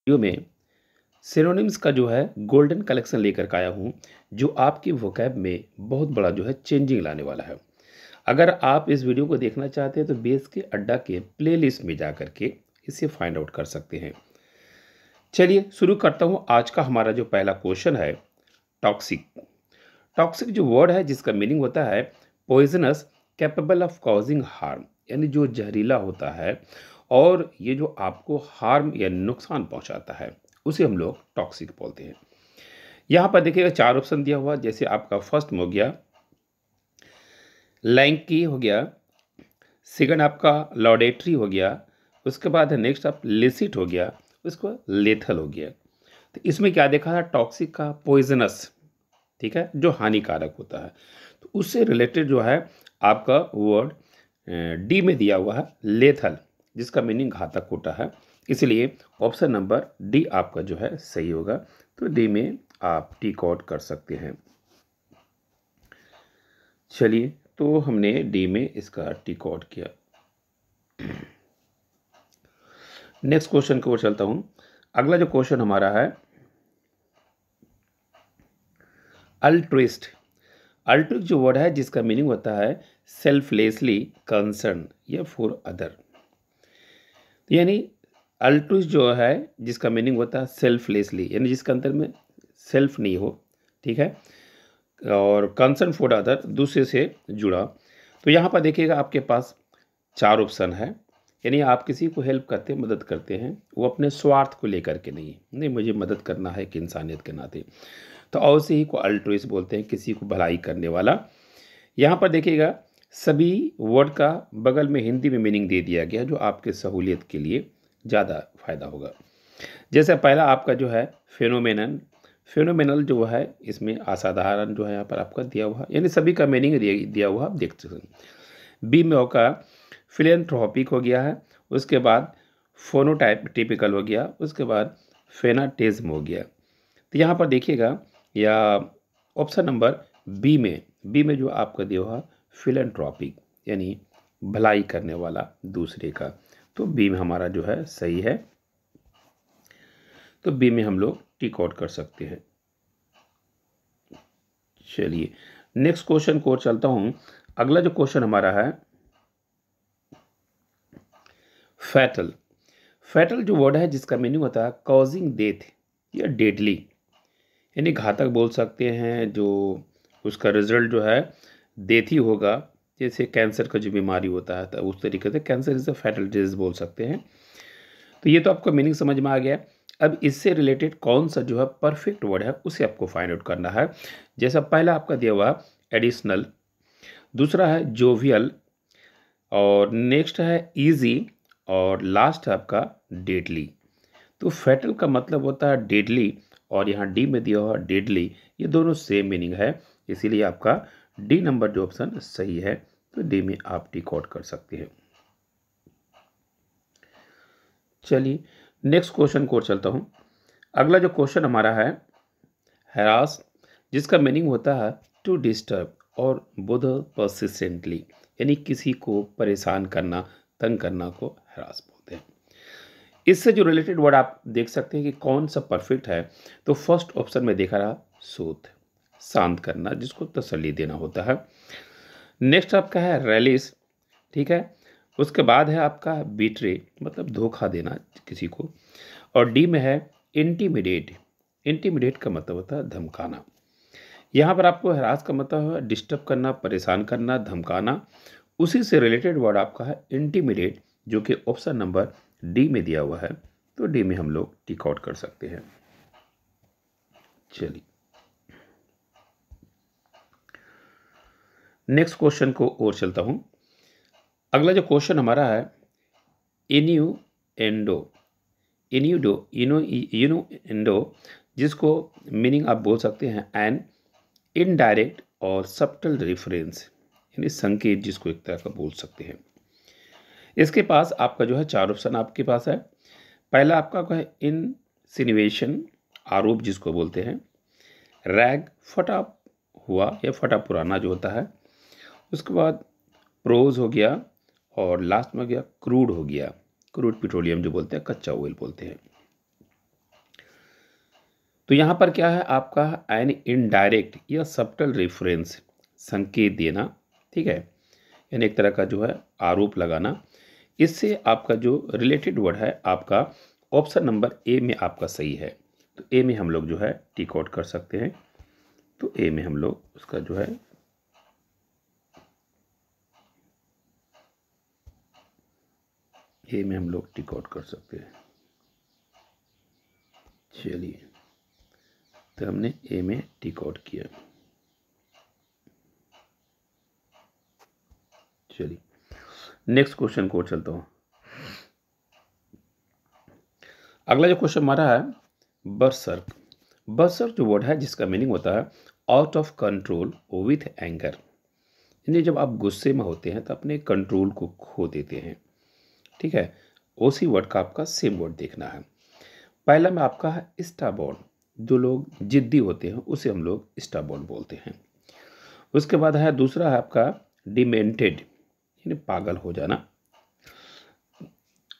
Video में synonyms का जो है गोल्डन कलेक्शन लेकर के आया हूँ, जो आपकी वोकैब में बहुत बड़ा जो है चेंजिंग लाने वाला है। अगर आप इस वीडियो को देखना चाहते हैं तो बेस के अड्डा के प्लेलिस्ट में जा कर के इसे फाइंड आउट कर सकते हैं। चलिए शुरू करता हूँ। आज का हमारा जो पहला क्वेश्चन है, टॉक्सिक। टॉक्सिक जो वर्ड है जिसका मीनिंग होता है poisonous, capable of causing harm, यानी जो जहरीला होता है और ये जो आपको हार्म या नुकसान पहुंचाता है उसे हम लोग टॉक्सिक बोलते हैं। यहाँ पर देखिएगा 4 ऑप्शन दिया हुआ, जैसे आपका फर्स्ट में हो गया लैंकी हो गया, सेकंड आपका लॉडेटरी हो गया, उसके बाद नेक्स्ट आप लिसिट हो गया, उसके बाद लेथल हो गया। तो इसमें क्या देखा था, टॉक्सिक का पॉइजनस, ठीक है, जो हानिकारक होता है। तो उससे रिलेटेड जो है आपका वर्ड डी में दिया हुआ है लेथल, जिसका मीनिंग घातक होता है। इसलिए ऑप्शन नंबर डी आपका जो है सही होगा। तो डी में आप टिक आउट कर सकते हैं। चलिए, तो हमने डी में इसका टिक आउट किया। नेक्स्ट क्वेश्चन की ओर चलता हूं। अगला जो क्वेश्चन हमारा है अल्ट्रुइस्ट। अल्ट्रुइस्ट जो वर्ड है जिसका मीनिंग होता है सेल्फलेसली कंसर्न या फॉर अदर, यानी अल्ट्रुइस्ट जो है जिसका मीनिंग होता है सेल्फलेसली, यानी जिसके अंदर में सेल्फ नहीं हो, ठीक है, और कंसर्न फॉर अदर, दूसरे से जुड़ा। तो यहाँ पर देखिएगा आपके पास 4 ऑप्शन है, यानी आप किसी को हेल्प करते हैं, मदद करते हैं, वो अपने स्वार्थ को लेकर के नहीं मुझे मदद करना है कि इंसानियत के नाते, तो ऐसे ही को अल्ट्रुइस्ट बोलते हैं, किसी को भलाई करने वाला। यहाँ पर देखिएगा सभी वर्ड का बगल में हिंदी में मीनिंग दे दिया गया जो आपके सहूलियत के लिए ज़्यादा फायदा होगा। जैसे पहला आपका जो है फेनोमेनन, फेनोमेनल जो है इसमें असाधारण जो है यहाँ पर आपका दिया हुआ, यानी सभी का मीनिंग दिया हुआ आप देख सकते हैं। बी में होगा फिलेंथ्रोपिक हो गया है, उसके बाद फोनोटाइप टिपिकल हो गया, उसके बाद फेनाटिज्म हो गया। तो यहाँ पर देखिएगा या ऑप्शन नंबर बी में जो आपका दिया हुआ फिलेंथ्रोपिक, यानी भलाई करने वाला दूसरे का, तो बी में हमारा जो है सही है। तो बी में हम लोग टिक आउट कर सकते हैं। चलिए नेक्स्ट क्वेश्चन को और चलता हूं। अगला जो क्वेश्चन हमारा है फैटल। फैटल जो वर्ड है जिसका मीनिंग होता है कॉजिंग डेथ या डेडली, यानी घातक बोल सकते हैं, जो उसका रिजल्ट जो है डेथ ही होगा। जैसे कैंसर का जो बीमारी होता है तो उस तरीके से cancer is a fatal disease बोल सकते हैं। तो ये तो आपको मीनिंग समझ में आ गया। अब इससे रिलेटेड कौन सा जो है परफेक्ट वर्ड है उसे आपको फाइंड आउट करना है। जैसा पहला आपका दिया हुआ एडिशनल, दूसरा है जोवियल, और नेक्स्ट है इजी, और लास्ट है आपका डेडली। तो फैटल का मतलब होता है डेडली, और यहाँ डी में दिया हुआ डेडली, ये दोनों सेम मीनिंग है, इसीलिए आपका डी नंबर जो ऑप्शन सही है। तो डी में आप टिक आउट कर सकते हैं। चलिए नेक्स्ट क्वेश्चन को चलता हूँ। अगला जो क्वेश्चन हमारा है हैरास, जिसका मीनिंग होता है टू डिस्टर्ब और बोदर परसिस्टेंटली, यानी किसी को परेशान करना, तंग करना को हैरास बोलते हैं। इससे जो रिलेटेड वर्ड आप देख सकते हैं कि कौन सा परफेक्ट है। तो फर्स्ट ऑप्शन में देखा रहा सूथ, शांत करना, जिसको तसल्ली देना होता है। नेक्स्ट आपका है रैलिस, ठीक है, उसके बाद है आपका बीट्रे, मतलब धोखा देना किसी को, और डी में है इंटीमिडेट। इंटीमिडेट का मतलब होता है धमकाना। यहाँ पर आपको हरास का मतलब है डिस्टर्ब करना, परेशान करना, धमकाना। उसी से रिलेटेड वर्ड आपका है इंटीमिडेट, जो कि ऑप्शन नंबर डी में दिया हुआ है। तो डी में हम लोग टिक आउट कर सकते हैं। चलिए नेक्स्ट क्वेश्चन को और चलता हूं। अगला जो क्वेश्चन हमारा है इन्यूएंडो। इन्यूएंडो, जिसको मीनिंग आप बोल सकते हैं एन इनडायरेक्ट और सब्टल रेफरेंस, यानी संकेत, जिसको एक तरह का बोल सकते हैं। इसके पास आपका जो है 4 ऑप्शन आपके पास है। पहला आपका है इनसिनुएशन, आरोप जिसको बोलते हैं। रैग, फटा हुआ या फटा पुराना जो होता है। उसके बाद प्रोज हो गया, और लास्ट में गया क्रूड हो गया, क्रूड पेट्रोलियम जो बोलते हैं, कच्चा ऑयल बोलते हैं। तो यहाँ पर क्या है आपका एन इनडायरेक्ट या सब्टल रेफरेंस, संकेत देना, ठीक है, यानी एक तरह का जो है आरोप लगाना। इससे आपका जो रिलेटेड वर्ड है आपका ऑप्शन नंबर ए में आपका सही है। तो ए में हम लोग जो है टिक आउट कर सकते हैं। तो ए में हम लोग उसका जो है ए में हम लोग टिक आउट कर सकते हैं। चलिए, तो हमने ए में टिक आउट किया। चलिए नेक्स्ट क्वेश्चन को चलता हूँ। अगला जो क्वेश्चन हमारा है बर्सर्क। बर्सर्क जो वर्ड है जिसका मीनिंग होता है out of control with anger, यानी जब आप गुस्से में होते हैं तो अपने कंट्रोल को खो देते हैं, ठीक है। उसी वर्ड का आपका सेम वर्ड देखना है। पहला में आपका है स्टाबॉर्न, जो लोग जिद्दी होते हैं उसे हम लोग स्टाबॉर्न बोलते हैं। उसके बाद है दूसरा है आपका डिमेंटेड, यानी पागल हो जाना।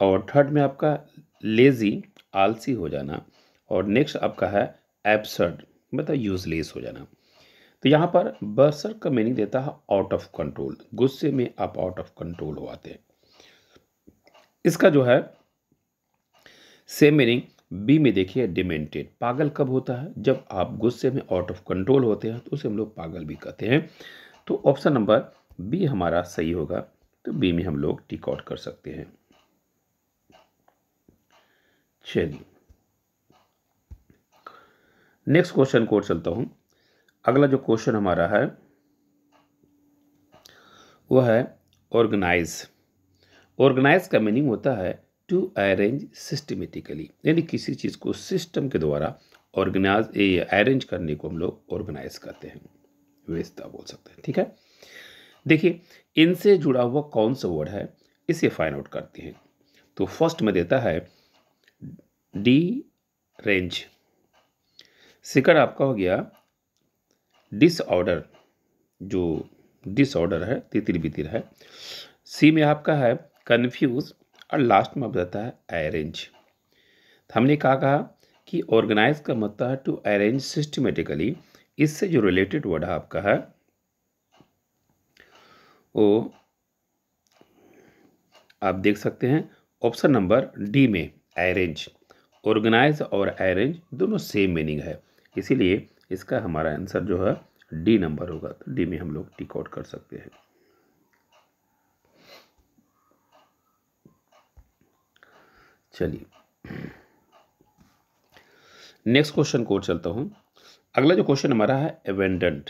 और थर्ड में आपका लेजी, आलसी हो जाना। और नेक्स्ट आपका है एब्सर्ड, मतलब यूजलेस हो जाना। तो यहाँ पर बर्सर्क का मीनिंग देता है आउट ऑफ कंट्रोल, गुस्से में आप आउट ऑफ कंट्रोल हो आते हैं। इसका जो है सेम मीनिंग बी में देखिए डिमेंटेड। पागल कब होता है? जब आप गुस्से में आउट ऑफ कंट्रोल होते हैं, तो उसे हम लोग पागल भी कहते हैं। तो ऑप्शन नंबर बी हमारा सही होगा। तो बी में हम लोग टिक आउट कर सकते हैं। चलिए नेक्स्ट क्वेश्चन को चलता हूं। अगला जो क्वेश्चन हमारा है वह है ऑर्गेनाइज। ऑर्गेनाइज का मीनिंग होता है टू अरेंज सिस्टमेटिकली, यानी किसी चीज़ को सिस्टम के द्वारा ऑर्गेनाइज अरेंज करने को हम लोग ऑर्गेनाइज करते हैं, व्यवस्था बोल सकते हैं, ठीक है। देखिए इनसे जुड़ा हुआ कौन सा वर्ड है इसे फाइंड आउट करते हैं। तो फर्स्ट में देता है डी रेंज। सेकंड आपका हो गया डिसऑर्डर, जो डिसऑर्डर है, तितिर बितिर है। सी में आपका है कन्फ्यूज। और लास्ट में बताता है अरेंज। हमने कहा कि ऑर्गेनाइज का मतलब है टू अरेंज सिस्टमेटिकली। इससे जो रिलेटेड वर्ड है आपका है वो आप देख सकते हैं ऑप्शन नंबर डी में अरेंज। ऑर्गेनाइज और अरेंज दोनों सेम मीनिंग है, इसीलिए इसका हमारा आंसर जो है डी नंबर होगा। तो डी में हम लोग टिक आउट कर सकते हैं। चलिए नेक्स्ट क्वेश्चन को चलता हूं। अगला जो क्वेश्चन हमारा है एबेंडेंट।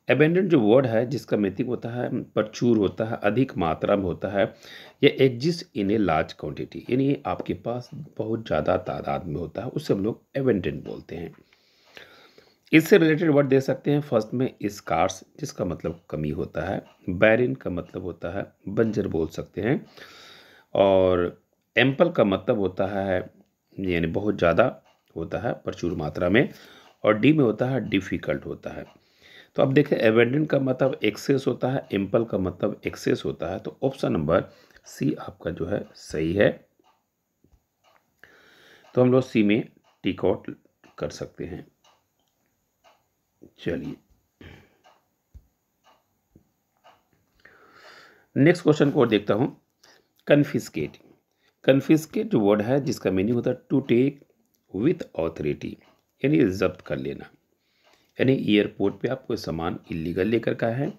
एबेंडेंट जो वर्ड है जिसका मीनिंग होता है प्रचुर होता है, अधिक मात्रा में होता है, या exist in a large quantity, यानी आपके पास बहुत ज़्यादा तादाद में होता है, उससे हम लोग एबेंडेंट बोलते हैं। इससे रिलेटेड वर्ड दे सकते हैं। फर्स्ट में स्कार्स, जिसका मतलब कमी होता है। बैरिन का मतलब होता है बंजर बोल सकते हैं। और एम्पल का मतलब होता है यानी बहुत ज़्यादा होता है, प्रचुर मात्रा में। और डी में होता है डिफ़िकल्ट होता है। तो अब देखें एबेंडेंट का मतलब एक्सेस होता है, एम्पल का मतलब एक्सेस होता है। तो ऑप्शन नंबर सी आपका जो है सही है। तो हम लोग सी में टिक आउट कर सकते हैं। चलिए नेक्स्ट क्वेश्चन को और देखता हूं। कन्फिस्केट। कन्फिस्केट जो वर्ड है जिसका मीनिंग होता है टू टेक विथ ऑथोरिटी, यानी जब्त कर लेना। यानी एयरपोर्ट पे आप कोई सामान इलीगल लेकर का है,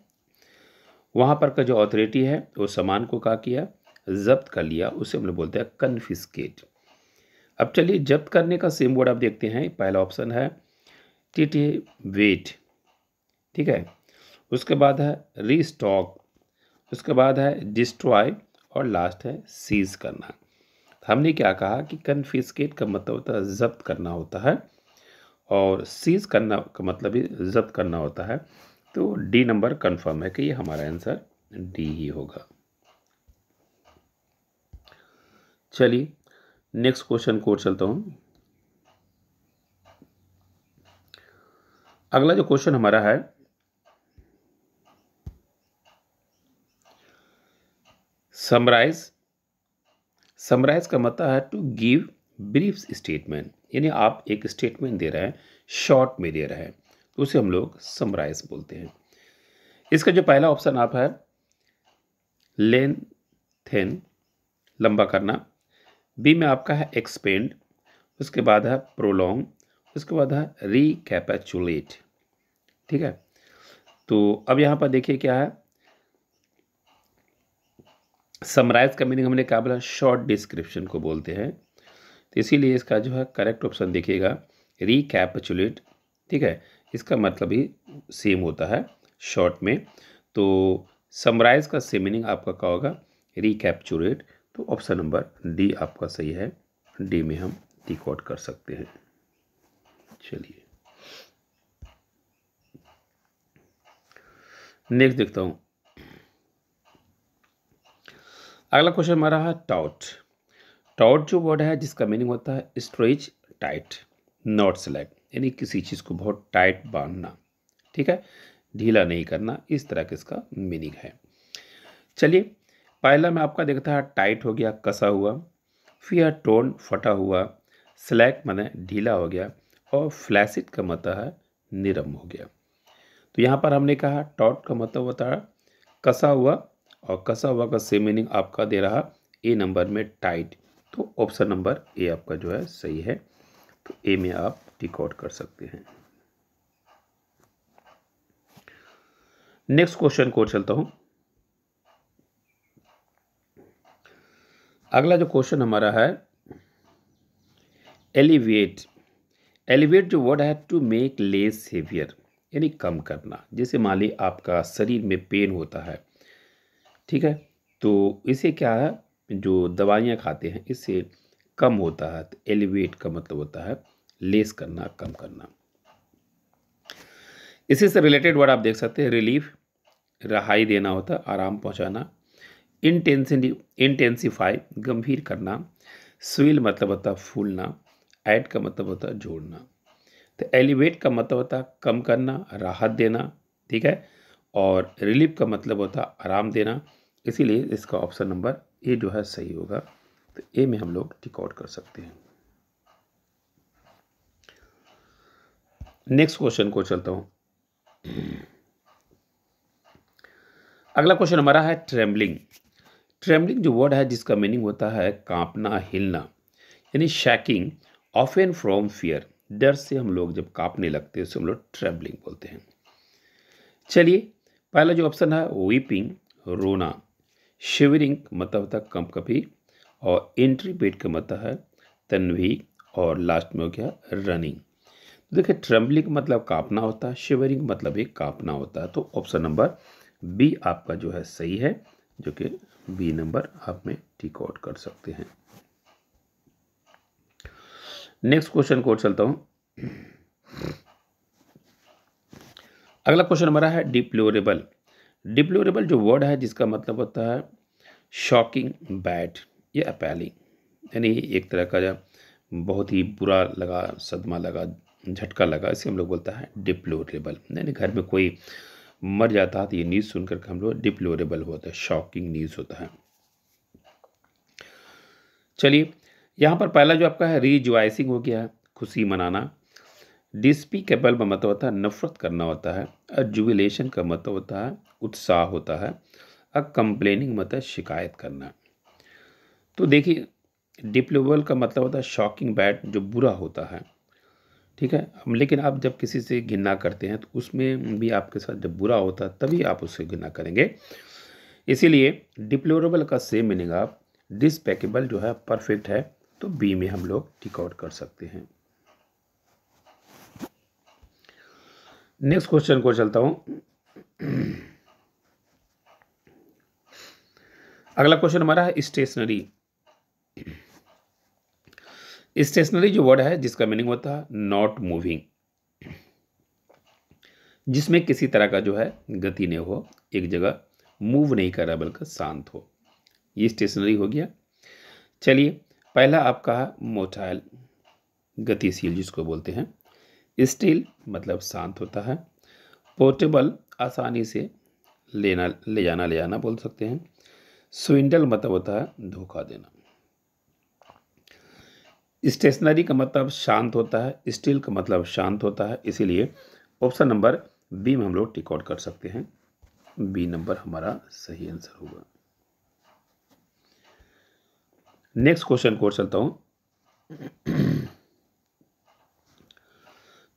वहाँ पर का जो अथॉरिटी है वो सामान को क्या किया, जब्त कर लिया, उसे हम लोग बोलते हैं कन्फिस्केट। अब चलिए जब्त करने का सेम वर्ड आप देखते हैं। पहला ऑप्शन है टीटी वेट, ठीक है। उसके बाद है रीस्टॉक, उसके बाद है डिस्ट्रॉय, और लास्ट है सीज करना। हमने क्या कहा कि कन्फिस्केट का मतलब होता है जब्त करना होता है, और सीज करना का मतलब भी जब्त करना होता है। तो डी नंबर कंफर्म है कि ये हमारा आंसर डी ही होगा। चलिए नेक्स्ट क्वेश्चन को चलता हूं। अगला जो क्वेश्चन हमारा है समराइज। समराइज का मतलब है टू गिव ब्रीफ स्टेटमेंट, यानी आप एक स्टेटमेंट दे रहे हैं, शॉर्ट में दे रहे हैं, तो उसे हम लोग समराइज बोलते हैं। इसका जो पहला ऑप्शन आप है लेंथेन, लंबा करना। बी में आपका है एक्सपेंड, उसके बाद है प्रोलॉन्ग, उसके बाद है रिकैपिचुलेट। ठीक है, तो अब यहाँ पर देखिए क्या है, समराइज का मीनिंग हमने क्या बोला, शॉर्ट डिस्क्रिप्शन को बोलते हैं। तो इसीलिए इसका जो है करेक्ट ऑप्शन देखिएगा रिकैपिचुलेट। ठीक है, इसका मतलब ही सेम होता है शॉर्ट में। तो समराइज का सेम मीनिंग आपका क्या होगा, रिकैपिचुलेट। तो ऑप्शन नंबर डी आपका सही है, डी में हम टिक आउट कर सकते हैं। चलिए नेक्स्ट देखता हूं। अगला क्वेश्चन हमारा है टाउट। टाउट जो वर्ड है जिसका मीनिंग होता है स्ट्रेच टाइट, नॉट सेलेक्ट, यानी किसी चीज़ को बहुत टाइट बांधना। ठीक है, ढीला नहीं करना, इस तरह का इसका मीनिंग है। चलिए पहला में आपका देखता है टाइट हो गया, कसा हुआ, फिर टोन फटा हुआ, स्लैक माने ढीला हो गया, और फ्लैसिड का मतलब है निरम हो गया। तो यहाँ पर हमने कहा टॉट का मतलब होता है कसा हुआ, और कसा हुआ का सेम मीनिंग आपका दे रहा ए नंबर में टाइट। तो ऑप्शन नंबर ए आपका जो है सही है, तो ए में आप टिक आउट कर सकते हैं। नेक्स्ट क्वेश्चन को चलता हूं। अगला जो क्वेश्चन हमारा है एलिवेट। एलिवेट जो वर्ड है टू मेक लेस हेवियर, यानी कम करना। जैसे मान ली आपका शरीर में पेन होता है, ठीक है, तो इसे क्या है, जो दवाइयाँ खाते हैं इससे कम होता है। तो एलिवेट का मतलब होता है लेस करना, कम करना। इसी से रिलेटेड वर्ड आप देख सकते हैं रिलीफ, रहाई देना होता है, आराम पहुंचाना। इंटेंसिफाई, गंभीर करना। स्विल मतलब होता है फूलना। ऐड का मतलब होता है जोड़ना। तो एलिवेट का मतलब होता है कम करना, राहत देना। ठीक है, और रिलीफ का मतलब होता है आराम देना। इसीलिए इसका ऑप्शन नंबर ए जो है सही होगा। तो ए में हम लोग टिक आउट कर सकते हैं। नेक्स्ट क्वेश्चन को चलता हूं। अगला क्वेश्चन हमारा है ट्रेम्बलिंग। ट्रेम्बलिंग जो वर्ड है जिसका मीनिंग होता है कांपना, हिलना, यानी शैकिंग ऑफन फ्रॉम फियर। डर से हम लोग जब कांपने लगते हैं उसे हम लोग ट्रेम्बलिंग बोलते हैं। चलिए पहला जो ऑप्शन है वीपिंग, रोना। शिवरिंग मतलब होता है कंपकपी, और इंट्रीपेट का मतलब है तन्वी, और लास्ट में हो गया रनिंग। देखिए ट्रेम्बलिंग मतलब कांपना होता है, शिवरिंग मतलब भी कांपना होता है। तो ऑप्शन नंबर बी आपका जो है सही है, जो कि बी नंबर आप में टिक आउट कर सकते हैं। नेक्स्ट क्वेश्चन को चलता हूं। अगला क्वेश्चन हमारा है डिप्लोरेबल। डिप्लोरेबल जो वर्ड है जिसका मतलब होता है शॉकिंग, बैड या अपैलिंग, यानी एक तरह का जब बहुत ही बुरा लगा, सदमा लगा, झटका लगा, इसे हम लोग बोलता है डिप्लोरेबल। यानी घर में कोई मर जाता है तो ये न्यूज़ सुनकर हम लोग डिप्लोरेबल होता है, शॉकिंग न्यूज़ होता है। चलिए यहाँ पर पहला जो आपका है रिजॉइसिंग हो गया है, खुशी मनाना। डिस्पीकेबल का मतलब होता है नफरत करना होता है। जुबिलेशन का मतलब होता है उत्साह होता है। कंप्लेनिंग मतलब है शिकायत करना। तो देखिए डिप्लोरेबल का मतलब होता है शॉकिंग, बैड, जो बुरा होता है। ठीक है, लेकिन आप जब किसी से घृणा करते हैं तो उसमें भी आपके साथ जब बुरा होता है तभी आप उससे घृणा करेंगे। इसीलिए डिप्लोरेबल का सेम मीनिंग आप डिस्पेकेबल जो है परफेक्ट है, तो बी में हम लोग टिक आउट कर सकते हैं। नेक्स्ट क्वेश्चन को चलता हूं। अगला क्वेश्चन हमारा है स्टेशनरी। स्टेशनरी जो वर्ड है जिसका मीनिंग होता है नॉट मूविंग, जिसमें किसी तरह का जो है गति नहीं हो, एक जगह मूव नहीं कर रहा बल्कि शांत हो, ये स्टेशनरी हो गया। चलिए पहला आपका मोटाइल, गतिशील जिसको बोलते हैं। स्टिल मतलब शांत होता है। पोर्टेबल आसानी से ले जाना बोल सकते हैं। स्विंडल मतलब होता है धोखा देना। स्टेशनरी का मतलब शांत होता है, स्टिल का मतलब शांत होता है, इसीलिए ऑप्शन नंबर बी में हम लोग टिक आउट कर सकते हैं। बी नंबर हमारा सही आंसर होगा। नेक्स्ट क्वेश्चन को चलता हूं।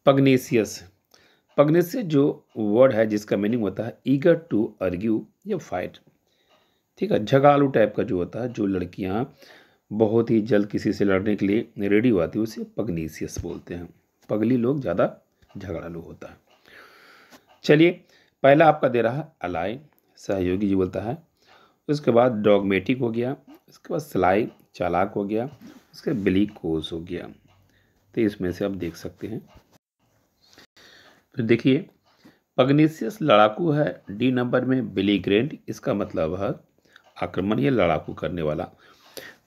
पग्नेशियस। पग्नेशियस जो वर्ड है जिसका मीनिंग होता है ईगर टू आर्ग्यू या फाइट। ठीक है, झगाड़ू टाइप का जो होता है, जो लड़कियां बहुत ही जल्द किसी से लड़ने के लिए रेडी हुआती है, उसे पग्नेशियस बोलते हैं। पगली लोग ज़्यादा झगड़ालू होता है। चलिए, पहला आपका दे रहा है अलाई, सहयोगी जी बोलता है। उसके बाद डॉगमेटिक हो गया, उसके बाद सलाई, चालाक हो गया, उसके बिलीकोज हो गया। तो इसमें से आप देख सकते हैं। तो देखिए, पग्नेशियस लड़ाकू है, डी नंबर में बिलीग्रेंट, इसका मतलब है आक्रमण या लड़ाकू करने वाला।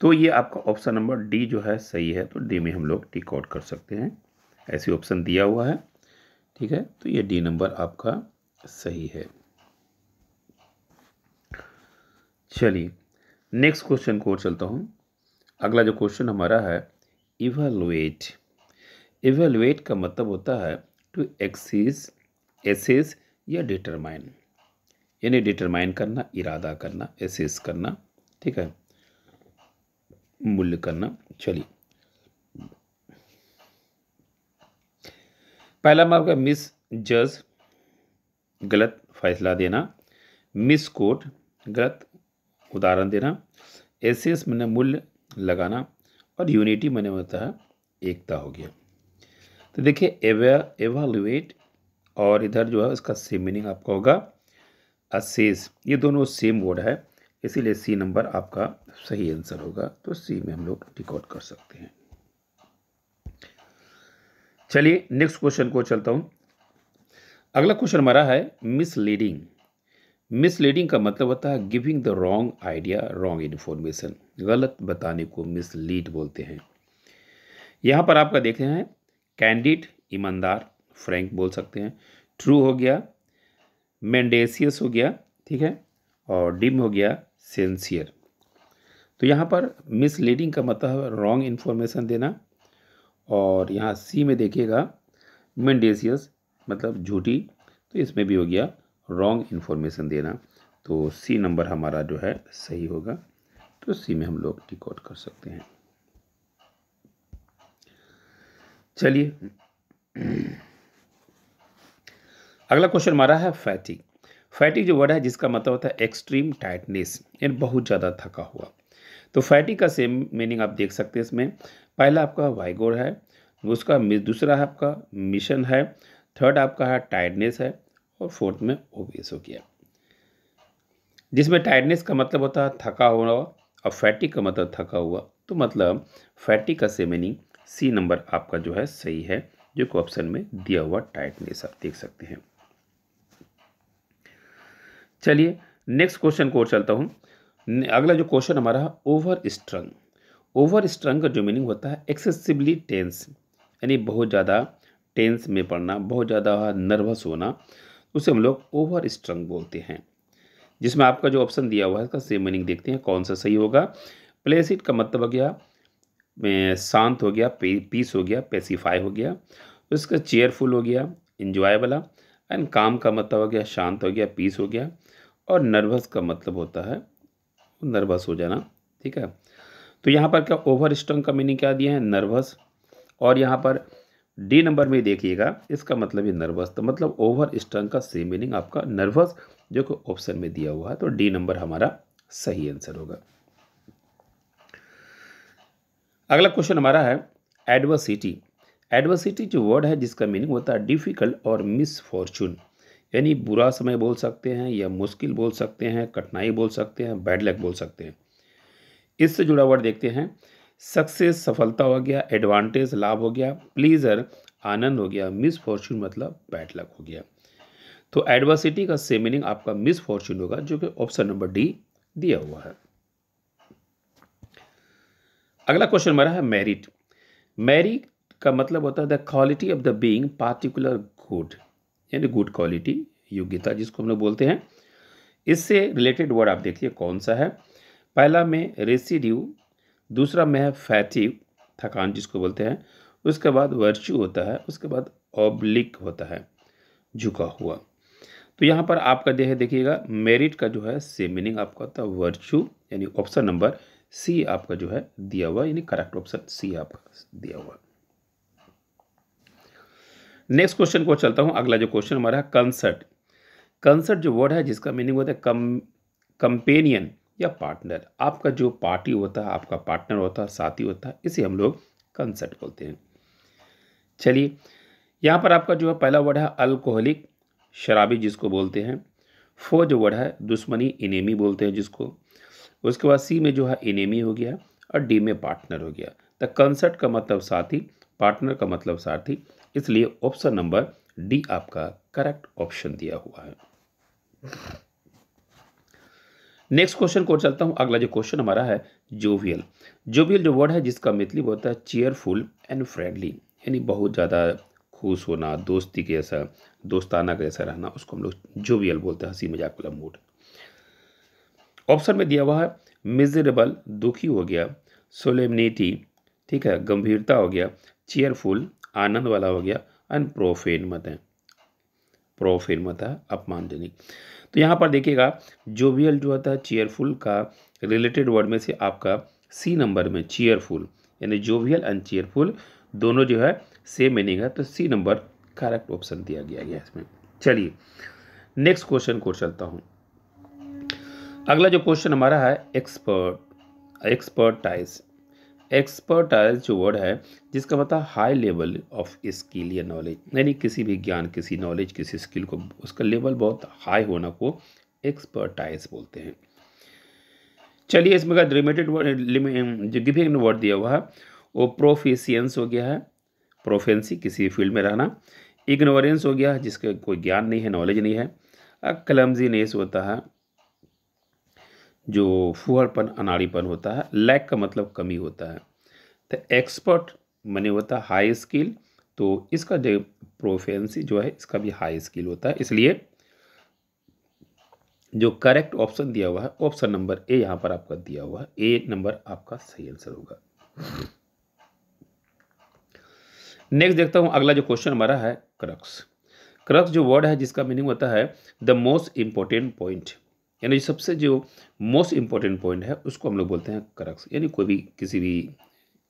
तो ये आपका ऑप्शन नंबर डी जो है सही है, तो डी में हम लोग टिक आउट कर सकते हैं। ऐसे ऑप्शन दिया हुआ है, ठीक है, तो ये डी नंबर आपका सही है। चलिए, नेक्स्ट क्वेश्चन को चलता हूँ। अगला जो क्वेश्चन हमारा है इवैल्यूएट। इवैल्यूएट का मतलब होता है टू एक्सेस, एसेस या डिटरमाइन, यानी डिटरमाइन करना, इरादा करना, एसेस करना, ठीक है, मूल्य करना। चलिए, पहला में आपका मिस जज, गलत फैसला देना, मिस कोट, गलत उदाहरण देना, एसेस मैंने मूल्य लगाना, और यूनिटी मैंने होता है एकता हो गया। तो देखिए, एवेलुएट और इधर जो है उसका सेम मीनिंग आपका होगा असेस, ये दोनों सेम वर्ड है, इसीलिए सी नंबर आपका सही आंसर होगा। तो सी में हम लोग टिक आउट कर सकते हैं। चलिए, नेक्स्ट क्वेश्चन को चलता हूं। अगला क्वेश्चन हमारा है मिसलीडिंग। मिसलीडिंग का मतलब होता है giving the wrong idea, wrong information, गलत बताने को मिसलीड बोलते हैं। यहां पर आपका देखते हैं कैंडिड, ईमानदार, फ्रैंक बोल सकते हैं, ट्रू हो गया, मेंडेसियस हो गया, ठीक है, और डिम हो गया सिंसियर। तो यहाँ पर मिसलीडिंग का मतलब है रॉन्ग इन्फॉर्मेशन देना, और यहाँ सी में देखिएगा मेंडेसियस मतलब झूठी, तो इसमें भी हो गया रॉन्ग इन्फॉर्मेशन देना। तो सी नंबर हमारा जो है सही होगा। तो सी में हम लोग टिक आउट कर सकते हैं। चलिए, अगला क्वेश्चन हमारा है फैटिक। फैटिक जो वर्ड है जिसका मतलब होता है एक्सट्रीम टाइटनेस, यानी बहुत ज़्यादा थका हुआ। तो फैटिक का सेम मीनिंग आप देख सकते हैं इसमें। पहला आपका वाइगोर है, उसका दूसरा है आपका मिशन है, थर्ड आपका है टायर्डनेस है, और फोर्थ में ओबेस हो गया। जिसमें टायर्डनेस का मतलब होता है थका हुआ, और फैटिक का मतलब थका हुआ। तो मतलब फैटिक का सेम मीनिंग सी नंबर आपका जो है सही है, जो कि ऑप्शन में दिया हुआ टायर्डनेस आप देख सकते हैं। चलिए, नेक्स्ट क्वेश्चन को चलता हूँ। अगला जो क्वेश्चन हमारा है ओवर स्ट्रंग। ओवर स्ट्रंग का जो मीनिंग होता है एक्सेसिवली टेंस, यानी बहुत ज़्यादा टेंस में पड़ना, बहुत ज़्यादा नर्वस होना, उसे हम लोग ओवर स्ट्रंग बोलते हैं। जिसमें आपका जो ऑप्शन दिया हुआ है इसका सेम मीनिंग देखते हैं कौन सा सही होगा। प्लेसिड का मतलब हो गया शांत हो गया, पीस हो गया, पेसिफाई हो गया, उसका चेयरफुल हो गया, इंजॉय वाला, एंड काम का मतलब हो गया शांत हो गया, पीस हो गया, और नर्वस का मतलब होता है नर्वस हो जाना, ठीक है। तो यहाँ पर क्या ओवर स्ट्रंग का मीनिंग क्या दिया है, नर्वस, और यहाँ पर डी नंबर में देखिएगा इसका मतलब है नर्वस। तो मतलब ओवर स्ट्रंग का सेम मीनिंग आपका नर्वस, जो कि ऑप्शन में दिया हुआ है। तो डी नंबर हमारा सही आंसर होगा। अगला क्वेश्चन हमारा है एडवर्सिटी। एडवर्सिटी जो वर्ड है जिसका मीनिंग होता है डिफिकल्ट और मिसफॉर्चून, यानी बुरा समय बोल सकते हैं, या मुश्किल बोल सकते हैं, कठिनाई बोल सकते हैं, बैड लक बोल सकते हैं। इससे जुड़ा वर्ड देखते हैं। सक्सेस सफलता हो गया, एडवांटेज लाभ हो गया, प्लीजर आनंद हो गया, मिसफॉर्चून मतलब बैड लक हो गया। तो एडवर्सिटी का सेम मीनिंग आपका मिसफॉर्चून होगा, जो कि ऑप्शन नंबर डी दिया हुआ है। अगला क्वेश्चन हमारा है मेरिट। मेरिट का मतलब होता है the quality of the being particular good, यानी गुड क्वालिटी, योग्यता जिसको हम लोग बोलते हैं। इससे रिलेटेड वर्ड आप देखिए कौन सा है। पहला में रेसिड्यू, दूसरा में है फैटिव, थकान जिसको बोलते हैं, उसके बाद वर्च्यू होता है, उसके बाद ऑब्लिक होता है, झुका हुआ। तो यहाँ पर आपका जो है देखिएगा मेरिट का जो है सेम मीनिंग आपका होता है वर्च्यू, यानी ऑप्शन नंबर सी आपका जो है दिया हुआ, यानी करेक्ट ऑप्शन सी आपका दिया हुआ। नेक्स्ट क्वेश्चन को चलता हूँ। अगला जो क्वेश्चन हमारा है कंसर्ट। कंसर्ट जो वर्ड है जिसका मीनिंग होता है कंपेनियन या पार्टनर। आपका जो पार्टी होता है, आपका पार्टनर होता है, साथी होता है, इसे हम लोग कंसर्ट बोलते हैं। चलिए यहाँ पर आपका जो है पहला वर्ड है अल्कोहलिक, शराबी जिसको बोलते हैं। फो जो वर्ड है दुश्मनी, इनेमी बोलते हैं जिसको। उसके बाद सी में जो है इनेमी हो गया और डी में पार्टनर हो गया। तो कंसर्ट का मतलब साथी, पार्टनर का मतलब साथी, इसलिए ऑप्शन नंबर डी आपका करेक्ट ऑप्शन दिया हुआ है। नेक्स्ट क्वेश्चन को चलता हूं। अगला जो क्वेश्चन हमारा है जोवियल। जोवियल जो वर्ड है जिसका मतलब होता है चीयरफुल एंड फ्रेंडली, यानी बहुत ज़्यादा खुश होना, दोस्ती के ऐसा, दोस्ताना कैसा रहना, उसको हम लोग जोवियल बोलते हैं, हंसी मजाक वाला मूड। ऑप्शन में दिया हुआ है मिजरेबल, दुखी हो गया, सोलेमनिटी, ठीक है, गंभीरता हो गया, चीयरफुल, आनंद वाला हो गया, एंड प्रोफेन मत है, प्रोफेन मत है, अपमानजनक। तो यहाँ पर देखिएगा जोवियल जो होता है चीयरफुल का रिलेटेड वर्ड में से आपका सी नंबर में चीयरफुल, यानी जोवियल एंड चीयरफुल दोनों जो है सेम मीनिंग है, तो सी नंबर करेक्ट ऑप्शन दिया गया इसमें। चलिए नेक्स्ट क्वेश्चन को चलता हूँ। अगला जो क्वेश्चन हमारा है एक्सपर्टाइज। एक्सपर्टाइज जो वर्ड है जिसका मतलब हाई लेवल ऑफ स्किल या नॉलेज, यानी किसी भी ज्ञान, किसी नॉलेज, किसी स्किल को उसका लेवल बहुत हाई होना को एक्सपर्टाइज बोलते हैं। चलिए इसमें का लिमिटेड वर्ड, जो गिविंग वर्ड दिया हुआ है वो प्रोफिशियंस हो गया है, प्रोफेंसी, किसी फील्ड में रहना। इग्नोरेंस हो गया जिसका कोई ज्ञान नहीं है, नॉलेज नहीं है। क्लमजीनेस होता है जो फुहरपन, अनाड़ीपन होता है। लैक का मतलब कमी होता है। तो एक्सपर्ट माने होता है हाई स्किल, तो इसका जो प्रोफेंसी जो है इसका भी हाई स्किल होता है, इसलिए जो करेक्ट ऑप्शन दिया हुआ है ऑप्शन नंबर ए यहाँ पर आपका दिया हुआ है, ए नंबर आपका सही आंसर होगा। नेक्स्ट देखता हूँ। अगला जो क्वेश्चन हमारा है क्रक्स। क्रक्स जो वर्ड है जिसका मीनिंग होता है द मोस्ट इंपॉर्टेंट पॉइंट, यानी सबसे जो मोस्ट इंपॉर्टेंट पॉइंट है उसको हम लोग बोलते हैं क्रक्स, यानी कोई भी किसी भी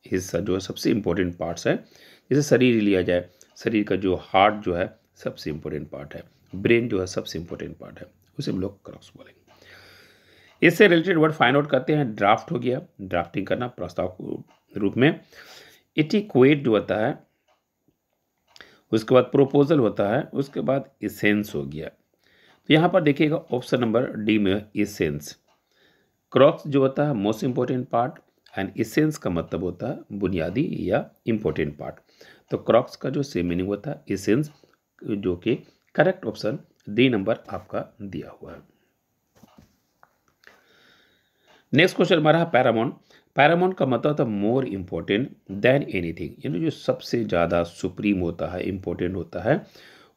हिस्सा जो है सबसे इंपॉर्टेंट पार्ट्स है। जैसे शरीर लिया जाए, शरीर का जो हार्ट जो है सबसे इंपॉर्टेंट पार्ट है, ब्रेन जो है सबसे इंपॉर्टेंट पार्ट है, उसे हम लोग क्रक्स बोलेंगे। इससे रिलेटेड वर्ड फाइंड आउट करते हैं। ड्राफ्ट हो गया, ड्राफ्टिंग करना प्रस्ताव के रूप में। इटिक्वेट जो होता है, उसके बाद प्रोपोजल होता है, उसके बाद इसेंस हो गया। तो यहाँ पर देखिएगा ऑप्शन नंबर डी में इसेंस। क्रक्स जो होता है most important part and essence का मतलब होता है बुनियादी या इंपॉर्टेंट पार्ट। तो क्रक्स का जो सेम मीनिंग होता है इसेंस, जो कि करेक्ट ऑप्शन डी नंबर आपका दिया हुआ है। नेक्स्ट क्वेश्चन हमारा है पैरामाउंट। पैरामाउंट का मतलब होता है मोर इम्पोर्टेंट देन एनीथिंग, यानी जो सबसे ज़्यादा सुप्रीम होता है, इम्पोर्टेंट होता है,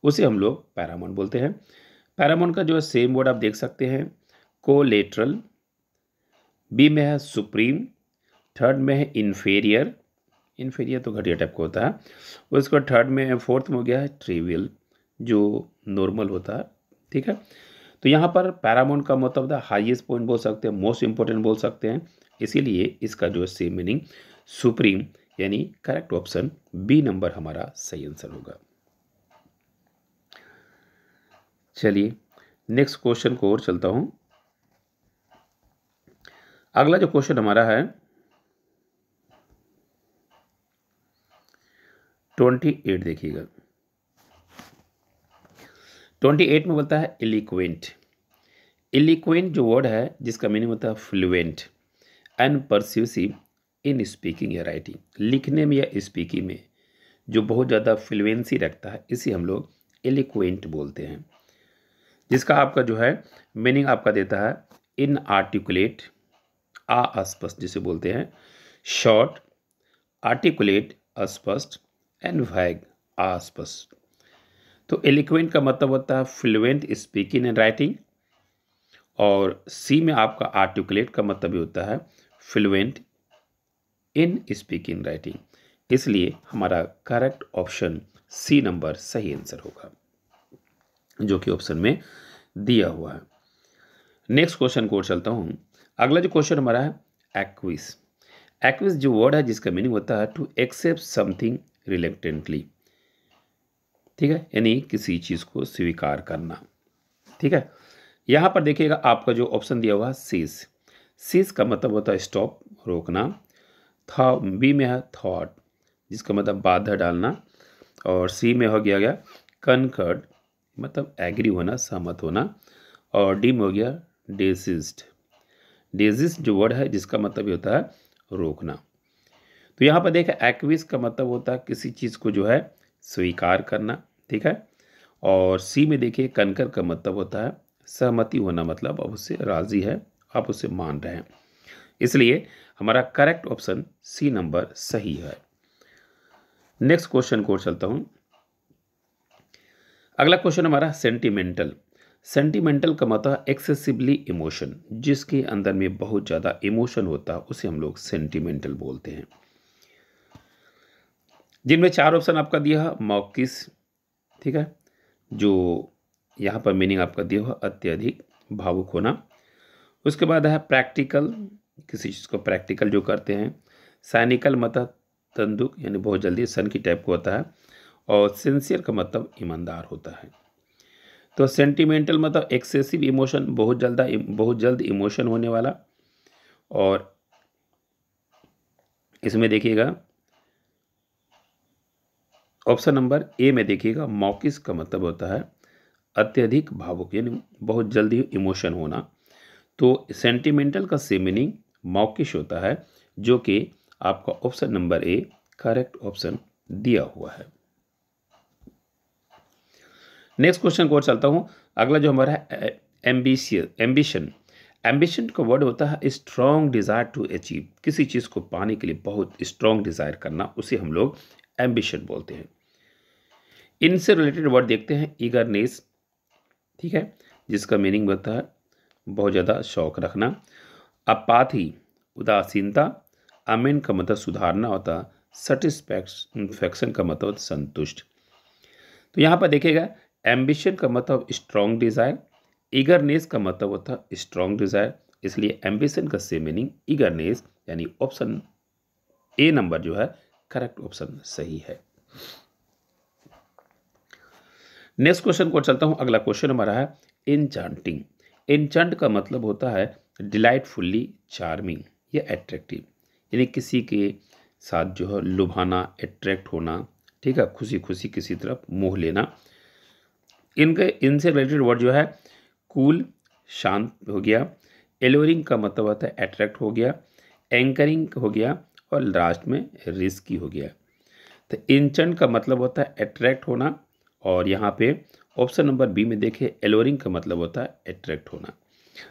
उसे हम लोग पैरामाउंट बोलते हैं। पैरामाउंट का जो है सेम वर्ड आप देख सकते हैं कोलेटरल, बी में है सुप्रीम, थर्ड में है इन्फेरियर, इन्फेरियर तो घटिया टाइप का होता है। उसके बाद थर्ड में, फोर्थ में हो गया है ट्रिवियल जो नॉर्मल होता है, ठीक है। तो यहाँ पर पैरामाउंट का मतलब है हाईएस्ट पॉइंट बोल सकते हैं, मोस्ट इंपॉर्टेंट बोल सकते हैं, इसीलिए इसका जो है सेम मीनिंग सुप्रीम, यानी करेक्ट ऑप्शन बी नंबर हमारा सही आंसर होगा। चलिए नेक्स्ट क्वेश्चन को और चलता हूं। अगला जो क्वेश्चन हमारा है 28 देखिएगा। 28 में बोलता है इलिक्वेंट। इलिक्वेंट जो वर्ड है जिसका मीनिंग होता है फ्लुएंट एंड परस्यूसिव इन स्पीकिंग या राइटिंग, लिखने में या स्पीकिंग में जो बहुत ज़्यादा फ्लुएंसी रखता है, इसे हम लोग एलिक्वेंट बोलते हैं। जिसका आपका जो है मीनिंग आपका देता है इन आर्टिकुलेट, अस्पष्ट जिसे बोलते हैं, शॉर्ट, आर्टिकुलेट अस्पष्ट, एंड वैग अस्पष्ट। तो एलिक्वेंट का मतलब होता है फ्लुएंट स्पीकिंग एंड राइटिंग, और सी में आपका आर्टिकुलेट का मतलब भी होता है फ्लुएंट इन स्पीकिंग राइटिंग। इसलिए हमारा करेक्ट ऑप्शन सी नंबर सही आंसर होगा, जो कि ऑप्शन में दिया हुआ है। नेक्स्ट क्वेश्चन को चलता हूं। अगला जो क्वेश्चन हमारा है एक्विस। एक्विस जो वर्ड है जिसका मीनिंग होता है टू एक्सेप्ट समथिंग रिलेक्टेंटली, ठीक है, यानी किसी चीज को स्वीकार करना, ठीक है। यहां पर देखिएगा आपका जो ऑप्शन दिया हुआ है सीज। सीज का मतलब होता है स्टॉप, रोकना। था बी में है थॉट, जिसका मतलब बाधा डालना। और सी में हो गया कनकर्ड, मतलब एग्री होना, सहमत होना। और डी में हो गया डेसिस्ट। डेसिस्ट जो वर्ड है जिसका मतलब ये होता है रोकना। तो यहाँ पर देखा एक्विस का मतलब होता है किसी चीज़ को जो है स्वीकार करना, ठीक है। और सी में देखिए कनकर का मतलब होता है सहमति होना, मतलब आप उससे राजी है, आप उसे मान रहे हैं। इसलिए हमारा करेक्ट ऑप्शन सी नंबर सही है। नेक्स्ट क्वेश्चन को चलता हूं। अगला क्वेश्चन हमारा सेंटिमेंटल। सेंटिमेंटल का मतलब एक्सेसिवली इमोशन, जिसके अंदर में बहुत ज़्यादा इमोशन होता है उसे हम लोग सेंटिमेंटल बोलते हैं। जिनमें चार ऑप्शन आपका दिया है मौकिस, ठीक है, जो यहाँ पर मीनिंग आपका दिया हुआ अत्यधिक भावुक होना। उसके बाद है प्रैक्टिकल, किसी चीज़ को प्रैक्टिकल जो करते हैं। साइनिकल मतलब तंदुक, यानी बहुत जल्दी सन की टाइप को होता है। और सिंसियर का मतलब ईमानदार होता है। तो सेंटिमेंटल मतलब एक्सेसिव इमोशन, बहुत जल्द इमोशन होने वाला। और इसमें देखिएगा ऑप्शन नंबर ए में देखिएगा मौकिस का मतलब होता है अत्यधिक भावुक, यानी बहुत जल्दी इमोशन होना। तो सेंटिमेंटल का सेम मीनिंग मौकिश होता है, जो कि आपका option number A correct option दिया हुआ है। नेक्स्ट क्वेश्चन को चलता हूं। अगला जो हमारा है एम्बिशन। एम्बिशन का वर्ड होता है स्ट्रॉन्ग डिजायर टू अचीव, किसी चीज को पाने के लिए बहुत स्ट्रॉन्ग डिजायर करना, उसे हम लोग एम्बिशन बोलते हैं। इनसे रिलेटेड वर्ड देखते हैं ईगरनेस, ठीक है, जिसका मीनिंग होता है बहुत ज़्यादा शौक रखना। अपाथी उदासीनता। अमीन का मतलब सुधारना होता है। सेटिस्फैक्शन का मतलब संतुष्ट। तो यहाँ पर देखिएगा एम्बिशन का मतलब स्ट्रॉन्ग डिजायर, ईगरनेस का मतलब होता है स्ट्रॉन्ग डिजायर। इसलिए एम्बिशन का सेम मीनिंग ईगरनेस, यानी ऑप्शन ए नंबर जो है करेक्ट ऑप्शन सही है। नेक्स्ट क्वेश्चन को चलता हूं। अगला क्वेश्चन हमारा है इनचांटिंग। इनचांट का मतलब होता है डिलाइटफुल्ली चार्मिंग या एट्रैक्टिव, यानी किसी के साथ जो है लुभाना, अट्रैक्ट होना, ठीक है, खुशी खुशी किसी तरफ मोह लेना। इनसे रिलेटेड वर्ड जो है कूल, शांत हो गया। एलोरिंग का मतलब होता है अट्रैक्ट हो गया। एंकरिंग हो गया। और लास्ट में रिस्की हो गया। तो इंचेंट का मतलब होता है अट्रैक्ट होना। और यहाँ पे ऑप्शन नंबर बी में देखिए एलोरिंग का मतलब होता है अट्रैक्ट होना।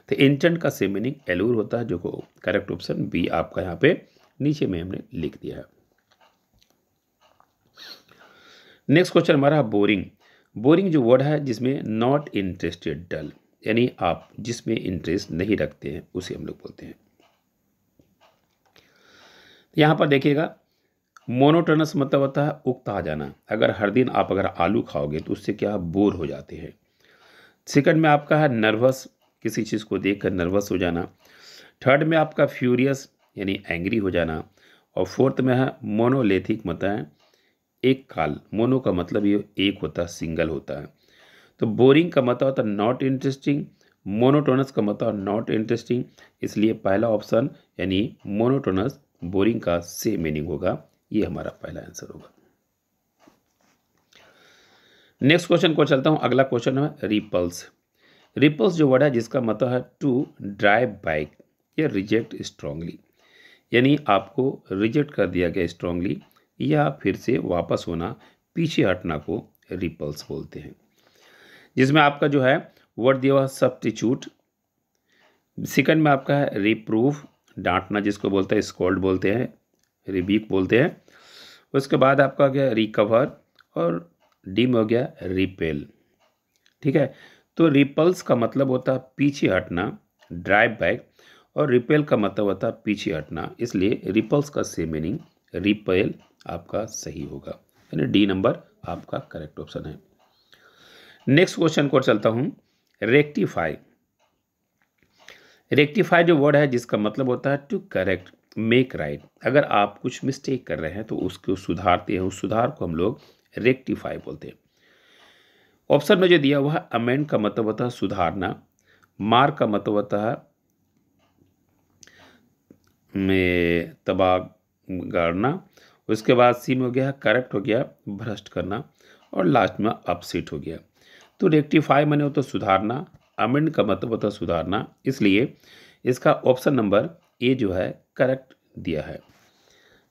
तो इंचेंट का सेम मीनिंग एलूर होता है, जो को करेक्ट ऑप्शन बी आपका यहाँ पे नीचे में हमने लिख दिया है। नेक्स्ट क्वेश्चन हमारा बोरिंग। बोरिंग जो वर्ड है जिसमें नॉट इंटरेस्टेड, डल, यानी आप जिसमें इंटरेस्ट नहीं रखते हैं उसे हम लोग बोलते हैं। यहाँ पर देखिएगा मोनोटोनस मतलब होता है उकता जाना। अगर हर दिन आप अगर आलू खाओगे तो उससे क्या बोर हो जाते हैं। सेकंड में आपका है नर्वस, किसी चीज़ को देखकर नर्वस हो जाना। थर्ड में आपका फ्यूरियस, यानी एंग्री हो जाना। और फोर्थ में है मोनोलेथिक, मतलब है एक काल। मोनो का मतलब ये एक होता है, सिंगल होता है। तो बोरिंग का मतलब होता है नॉट इंटरेस्टिंग। मोनोटोनस का मतलब नॉट इंटरेस्टिंग। इसलिए पहला ऑप्शन यानी मोनोटोनस बोरिंग का सेम मीनिंग होगा। ये हमारा पहला आंसर होगा। नेक्स्ट क्वेश्चन को चलता हूं। अगला क्वेश्चन है रिपल्स। रिपल्स जो वर्ड है जिसका मतलब है टू ड्राइव बैक या रिजेक्ट स्ट्रांगली, यानी आपको रिजेक्ट कर दिया गया स्ट्रांगली या फिर से वापस होना, पीछे हटना को रिपल्स बोलते हैं। जिसमें आपका जो है वर्ड दिया हुआ सब्स्टिट्यूट। सेकंड में आपका है रिप्रूफ, डांटना जिसको बोलते हैं स्कोल्ड बोलते हैं, रिबीक बोलते हैं। उसके बाद आपका हो गया रिकवर। और डी में हो गया रिपेल, ठीक है। तो रिपल्स का मतलब होता है पीछे हटना, ड्राइव बैक। और रिपेल का मतलब होता है पीछे हटना, इसलिए रिपल्स का सेम मीनिंग रिपेल आपका सही होगा, यानी डी नंबर आपका करेक्ट ऑप्शन है। नेक्स्ट क्वेश्चन को चलता हूं। रेक्टिफाई। रेक्टिफाई जो वर्ड है जिसका मतलब होता है टू करेक्ट, मेक राइट। अगर आप कुछ मिस्टेक कर रहे हैं तो उसको सुधारते हैं, उस सुधार को हम लोग रेक्टिफाई बोलते हैं। ऑप्शन में जो दिया हुआ है अमेंड का मतलब होता है सुधारना, मार का मतलब होता है में तबाह गाड़ना, उसके बाद सी में हो गया करेक्ट हो गया भ्रष्ट करना, और लास्ट में अपसेट हो गया। तो रेक्टिफाई माने होता सुधारना, अमेंड का मतलब होता सुधारना, इसलिए इसका ऑप्शन नंबर ए जो है करेक्ट दिया है।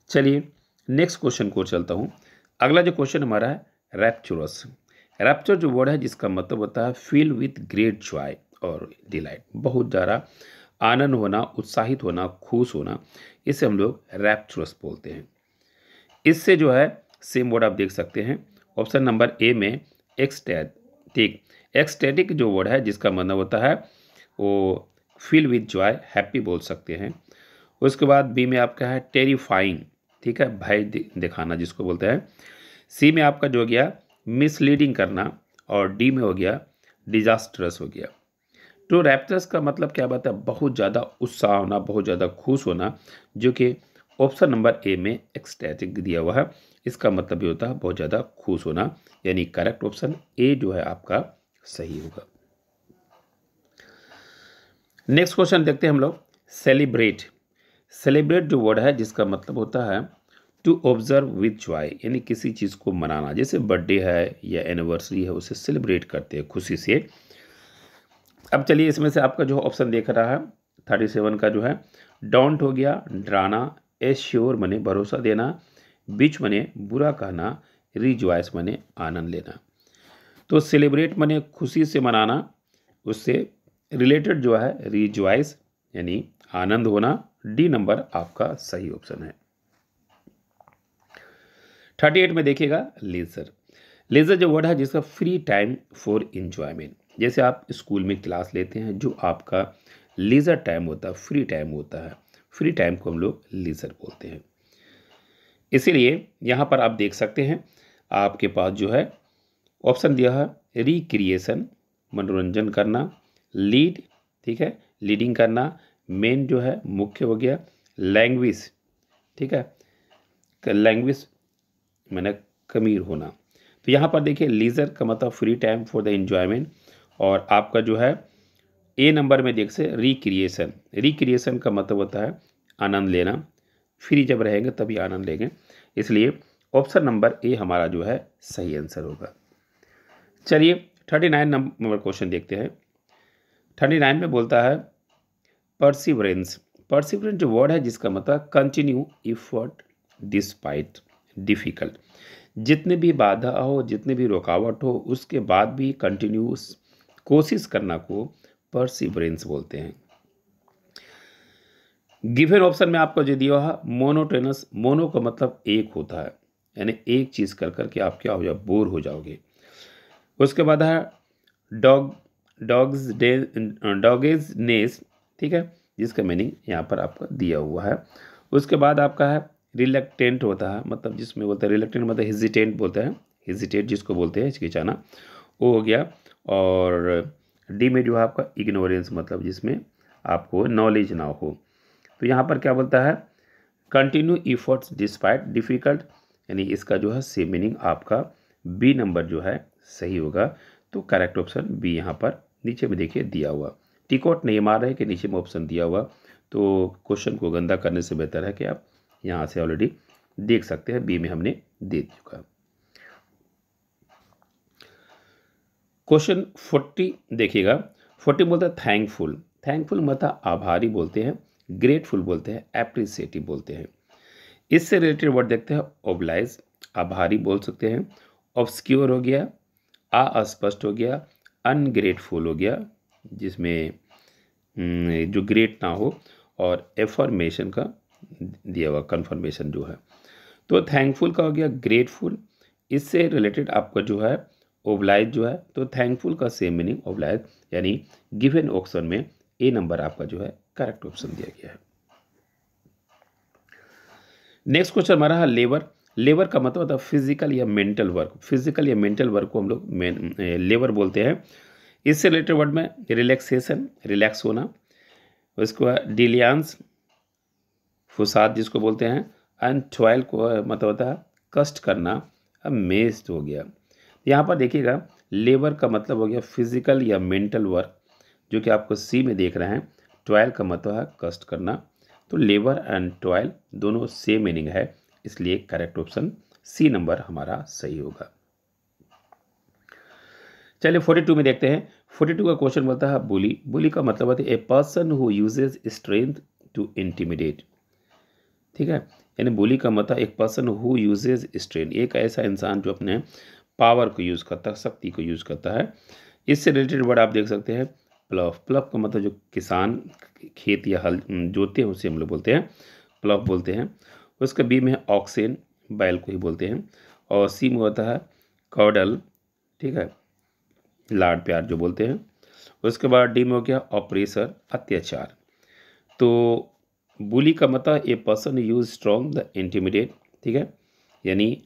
चलिए नेक्स्ट क्वेश्चन को चलता हूँ। अगला जो क्वेश्चन हमारा है रैप्चुरस। रैप्चर जो वर्ड है जिसका मतलब होता है फील विथ ग्रेट जॉय और डिलाइट, बहुत ज़्यादा आनंद होना, उत्साहित होना, खुश होना, इसे हम लोग रैप्चुरस बोलते हैं। इससे जो है सेम वर्ड आप देख सकते हैं ऑप्शन नंबर ए में एक्सटैटिक। एक्सटैटिक जो वर्ड है जिसका मतलब होता है वो फील विथ जॉय, हैप्पी बोल सकते हैं। उसके बाद बी में आपका है टेरिफाइंग, ठीक है, भय दिखाना जिसको बोलते हैं। सी में आपका जो हो गया मिसलीडिंग करना, और डी में हो गया डिजास्टरस हो गया। तो रैप्चरस का मतलब क्या बात है, बहुत ज़्यादा उत्साह होना, बहुत ज़्यादा खुश होना, जो कि ऑप्शन नंबर ए में एक्सटैटिक दिया हुआ है। इसका मतलब भी होता है बहुत ज़्यादा खुश होना, यानी करेक्ट ऑप्शन ए जो है आपका सही होगा। नेक्स्ट क्वेश्चन देखते हैं हम लोग सेलिब्रेट। सेलिब्रेट जो वर्ड है जिसका मतलब होता है टू ऑब्जर्व विथ जॉय, यानी किसी चीज़ को मनाना, जैसे बर्थडे है या एनिवर्सरी है उसे सेलिब्रेट करते हैं खुशी से। अब चलिए इसमें से आपका जो ऑप्शन देख रहा है 37 का जो है डोंट हो गया डराना, एश्योर मने भरोसा देना, बिच मने बुरा कहना, रिजॉयस मने आनंद लेना। तो सेलिब्रेट मने खुशी से मनाना, उससे रिलेटेड जो है रिजॉयस यानी आनंद होना। डी नंबर आपका सही ऑप्शन है। 38 में देखिएगा लीजर। लीजर जो वर्ड है जिसका फ्री टाइम फॉर इंजॉयमेंट, जैसे आप स्कूल में क्लास लेते हैं, जो आपका लीजर टाइम होता है, फ्री टाइम होता है, फ्री टाइम को हम लोग लीजर बोलते हैं। इसीलिए यहाँ पर आप देख सकते हैं आपके पास जो है ऑप्शन दिया है रिक्रिएशन, मनोरंजन करना, लीड, ठीक है, लीडिंग करना, मेन जो है मुख्य हो गया, लैंग्वेज, ठीक है, लैंग्वेज मैंने कमीर होना। तो यहाँ पर देखिए लीजर का मतलब free time for the enjoyment, और आपका जो है ए नंबर में देख से रिक्रिएशन। रिक्रिएशन का मतलब होता है आनंद लेना, फ्री जब रहेंगे तभी आनंद लेंगे, इसलिए ऑप्शन नंबर ए हमारा जो है सही आंसर होगा। चलिए 39 नंबर क्वेश्चन देखते हैं। 39 में बोलता है परसिवरेंस। परसिवरेंस जो वर्ड है जिसका मतलब कंटिन्यू इफर्ट डिस्पाइट डिफिकल्ट, जितने भी बाधा हो, जितने भी रुकावट हो, उसके बाद भी कंटिन्यूस कोशिश करना को परसिवरेंस बोलते हैं। गिवन ऑप्शन में आपको जो दिया है मोनोटोनस, मोनो का मतलब एक होता है, यानी एक चीज़ कर करके आप क्या हो जाओ, बोर हो जाओगे। उसके बाद है डॉगेज नेस, ठीक है, जिसका मीनिंग यहाँ पर आपका दिया हुआ है। उसके बाद आपका है रिलेक्टेंट होता है, मतलब जिसमें बोलते हैं रिलेक्टेंट मतलब हेजिटेंट बोलते हैं, हेजिटेट जिसको बोलते हैं हिचकिचाना, वो हो गया। और डी में जो है आपका इग्नोरेंस, मतलब जिसमें आपको नॉलेज ना हो। तो यहाँ पर क्या बोलता है कंटिन्यू इफर्ट्स डिस्पाइट डिफिकल्ट, यानी इसका जो है सेम मीनिंग आपका बी नंबर जो है सही होगा। तो करेक्ट ऑप्शन बी यहाँ पर नीचे में देखिए दिया हुआ, टिकॉट नहीं मार रहे कि नीचे में ऑप्शन दिया हुआ, तो क्वेश्चन को गंदा करने से बेहतर है कि आप यहाँ से ऑलरेडी देख सकते हैं बी में हमने दे चुका। क्वेश्चन 40 देखिएगा। 40 बोलता है थैंकफुल। थैंकफुल मतलब आभारी बोलते हैं, ग्रेटफुल बोलते हैं, एप्रिसिएटिव बोलते हैं। इससे रिलेटेड वर्ड देखते हैं ओब्लाइज, आभारी बोल सकते हैं, ऑब्सक्योर हो गया, अस्पष्ट हो गया, अनग्रेटफुल हो गया जिसमें जो ग्रेट ना हो, और एफर्मेशन का दिया हुआ कन्फर्मेशन जो है। तो थैंकफुल का हो गया ग्रेटफुल, इससे रिलेटेड आपका जो है ओब्लाइज जो है, तो थैंकफुल का सेम मीनिंग ओब्लाइज, यानी गिवन ऑप्शन में ए नंबर आपका जो है करेक्ट ऑप्शन दिया गया है। नेक्स्ट क्वेश्चन हमारा है लेबर। लेबर का मतलब होता है फिजिकल या मेंटल वर्क। फिजिकल या मेंटल वर्क को हम लोग लेबर बोलते हैं। इससे रिलेटेड वर्ड में रिलैक्सेशन, रिलैक्स होना, उसके बाद डिलियांस, फुसाद जिसको बोलते हैं, एंड टॉयल को मतलब होता है कष्ट करना। अब मेस्ट हो गया। यहाँ पर देखिएगा लेबर का मतलब हो गया फिजिकल या मेंटल वर्क, जो कि आपको सी में देख रहे हैं। टॉयल का मतलब है कष्ट करना। तो लेबर एंड टॉयल दोनों सेम मीनिंग है, इसलिए करेक्ट ऑप्शन सी नंबर हमारा सही होगा। चलिए 42 में देखते हैं। 42 का क्वेश्चन बोलता है बुली। बुली का मतलब होता है a person who uses strength to intimidate. ठीक है, यानी बुली का मतलब एक पर्सन हु यूजेज स्ट्रेंथ, एक ऐसा इंसान जो अपने पावर को यूज़ करता है, शक्ति को यूज़ करता है। इससे रिलेटेड वर्ड आप देख सकते हैं प्लफ। प्लफ का मतलब जो किसान खेत या हल जोतते हैं उसे हम लोग बोलते हैं प्लफ बोलते हैं। उसका बी में है ऑक्सेन, बैल को ही बोलते हैं। और सी में होता है कॉडल, ठीक है, लाड प्यार जो बोलते हैं। उसके बाद डी में हो गया ऑपरेसर, अत्याचार। तो बुली का मतलब a person use strong the intimidate, ठीक है, यानी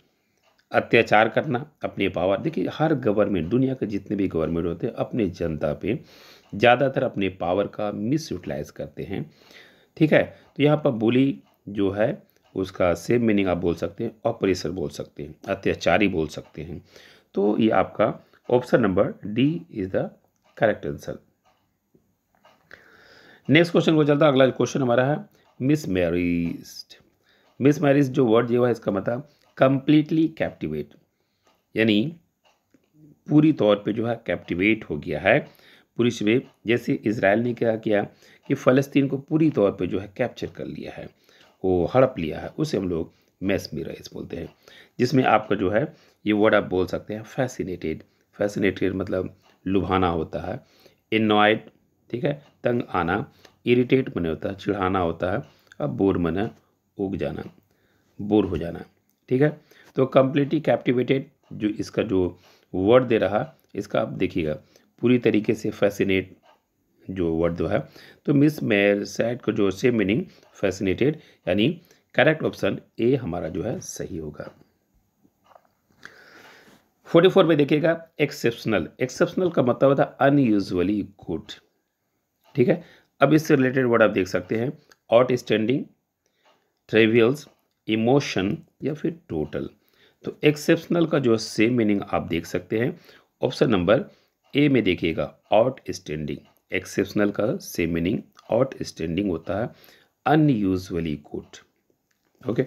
अत्याचार करना, अपने पावर। देखिए हर गवर्नमेंट, दुनिया के जितने भी गवर्नमेंट होते हैं अपने जनता पे ज़्यादातर अपने पावर का मिस यूटिलाइज करते हैं। ठीक है, तो यहाँ पर बुली जो है उसका सेम मीनिंग आप बोल सकते हैं, ऑपरेसर बोल सकते हैं, अत्याचारी बोल सकते हैं। तो ये आपका option number D is the correct answer. Next question को चलता है। अगला क्वेश्चन हमारा है मिस मैरिज। मिस मैरिज जो वर्ड जो है इसका मतलब कंप्लीटली कैप्टिवेट, यानी पूरी तौर पे जो है कैप्टिवेट हो गया है पूरी से। जैसे इजराइल ने क्या किया कि फ़लस्तीन को पूरी तौर पे जो है कैप्चर कर लिया है, वो हड़प लिया है, उसे हम लोग मेस्मराइज बोलते हैं। जिसमें आपका जो है ये वर्ड आप बोल सकते हैं फैसिनेटेड। फैसिनेटेड मतलब लुभाना होता है। इनॉयड, ठीक है, तंग आना। इरिटेट मने होता है चिढ़ाना होता है। अब बोर मने उग जाना, बोर हो जाना। ठीक है, तो कम्प्लीटली कैप्टिवेटेड जो इसका जो वर्ड दे रहा इसका आप देखिएगा पूरी तरीके से फैसिनेट जो वर्ड जो है। तो मिस मैरिज का जो सेम मीनिंग फैसिनेटेड, यानी करेक्ट ऑप्शन ए हमारा जो है सही होगा। 44 में देखिएगा एक्सेप्शनल। एक्सेप्शनल का मतलब होता है अनयूजुअली गुड। ठीक है, अब इससे रिलेटेड वर्ड आप देख सकते हैं आउटस्टैंडिंग, ट्रिवियल्स, इमोशन या फिर टोटल। तो एक्सेप्शनल का जो सेम मीनिंग आप देख सकते हैं ऑप्शन नंबर ए में देखिएगा आउटस्टैंडिंग। एक्सेप्शनल का सेम मीनिंग आउटस्टैंडिंग होता है अनयूजुअली गुड। ओके,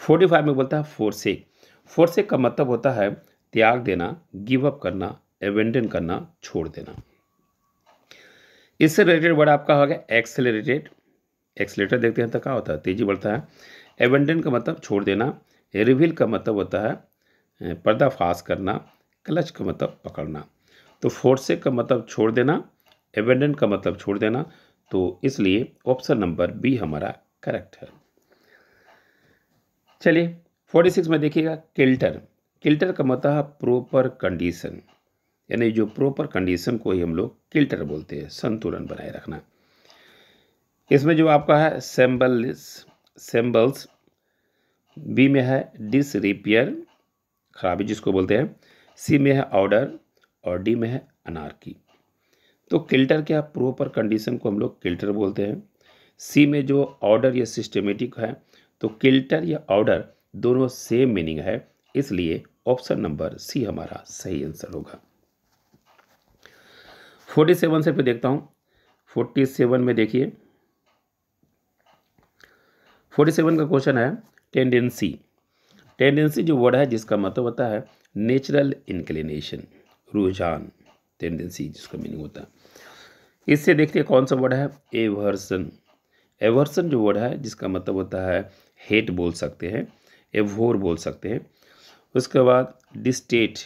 45 में बोलता है फोरसेक। फोरसेक का मतलब होता है त्याग देना, गिव अप करना, एबेंडन करना, छोड़ देना। इससे रिलेटेड वर्ड आपका हो गया एक्सेलरेटेड। एक्सेलेटर देखते हैं तो क्या होता है तेजी बढ़ता है। एबेंडन का मतलब छोड़ देना। रिवील का मतलब होता है पर्दाफाश करना। क्लच का मतलब पकड़ना। तो फोर्सेक का मतलब छोड़ देना, एबेंडन का मतलब छोड़ देना। तो इसलिए ऑप्शन नंबर बी हमारा करेक्ट है। चलिए 46 में देखिएगा किल्टर। किल्टर का मतलब है प्रॉपर कंडीशन, यानी जो प्रॉपर कंडीशन को ही हम लोग किल्टर बोलते हैं, संतुलन बनाए रखना। इसमें जो आपका है सेम्बल्स, बी में है डिसरिपेयर, खराबी जिसको बोलते हैं। सी में है ऑर्डर और डी में है अनार्की। तो किल्टर क्या प्रॉपर कंडीशन को हम लोग किल्टर बोलते हैं। सी में जो ऑर्डर या सिस्टमेटिक है, तो किल्टर या ऑर्डर दोनों सेम मीनिंग है, इसलिए ऑप्शन नंबर सी हमारा सही आंसर होगा। 47 से फिर देखता हूँ। 47 में देखिए 47 का क्वेश्चन है टेंडेंसी। टेंडेंसी जो वर्ड है जिसका मतलब होता है नेचुरल इंक्लिनेशन, रुझान, टेंडेंसी जिसका मीनिंग होता है। इससे देखते हैं कौन सा वर्ड है एवर्सन। एवर्सन जो वर्ड है जिसका मतलब होता है हेट बोल सकते हैं, एवोर बोल सकते हैं। उसके बाद डिस्टेट,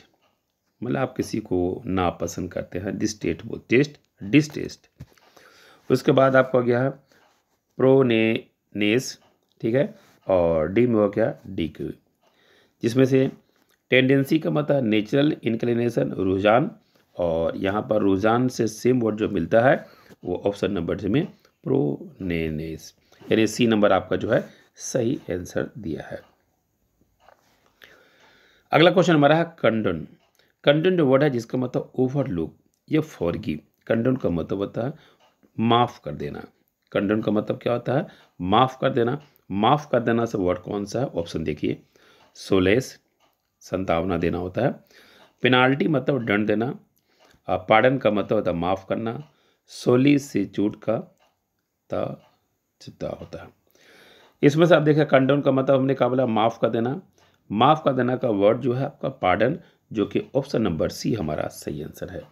मतलब आप किसी को नापसंद करते हैं, डिस्टेट बोल, टेस्ट, डिस्टेस्ट। उसके बाद आपका गया है प्रोनेस, ठीक है, और डी में हो गया डीक्यू, जिसमें से टेंडेंसी का मतलब नेचुरल इंक्लिनेशन, रुझान, और यहाँ पर रुझान से सेम वर्ड जो मिलता है वो ऑप्शन नंबर में प्रोनेनेस, यानी सी नंबर आपका जो है सही आंसर दिया है। अगला क्वेश्चन हमारा है कंडोन। कंडोन जो वर्ड है जिसका मतलब ओवरलुक या फॉरगिव। कंडोन का मतलब होता है माफ कर देना। कंडोन का मतलब क्या होता है? माफ कर देना। माफ कर देना से वर्ड कौन सा है? ऑप्शन देखिए, सोलेस संतावना देना होता है, पेनाल्टी मतलब दंड देना, पार्डन का मतलब होता है माफ करना, सोलिसिट्यूड का चिता होता है। इसमें से आप देखिए कंडोन का मतलब हमने कहा बोला माफ कर देना। माफ कर देना का वर्ड जो है आपका पार्डन, जो कि ऑप्शन नंबर सी हमारा सही आंसर है।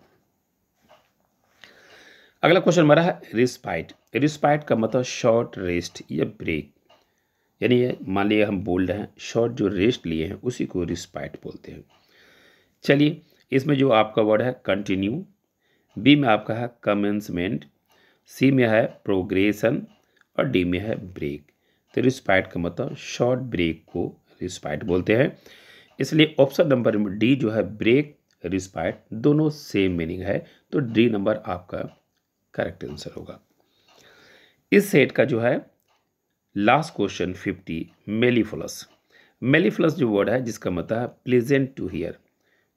अगला क्वेश्चन हमारा है रिस्पाइट। रिस्पाइट का मतलब शॉर्ट रेस्ट या ब्रेक, यानी मान लिया हम बोल रहे हैं शॉर्ट जो रेस्ट लिए हैं उसी को रिस्पाइट बोलते हैं। चलिए, इसमें जो आपका वर्ड है कंटिन्यू, बी में आपका है कमेंसमेंट, सी में है प्रोग्रेशन और डी में है ब्रेक। तो रिस्पाइट का मतलब शॉर्ट ब्रेक को रिस्पाइट बोलते हैं, इसलिए ऑप्शन नंबर डी जो है ब्रेक रिस्पाइट दोनों सेम मीनिंग है, तो डी नंबर आपका करेक्ट आंसर होगा। इस सेट का जो है लास्ट क्वेश्चन 50 मेलीफोलस। मेलीफोलस जो वर्ड है जिसका मतलब है प्लेजेंट टू हियर,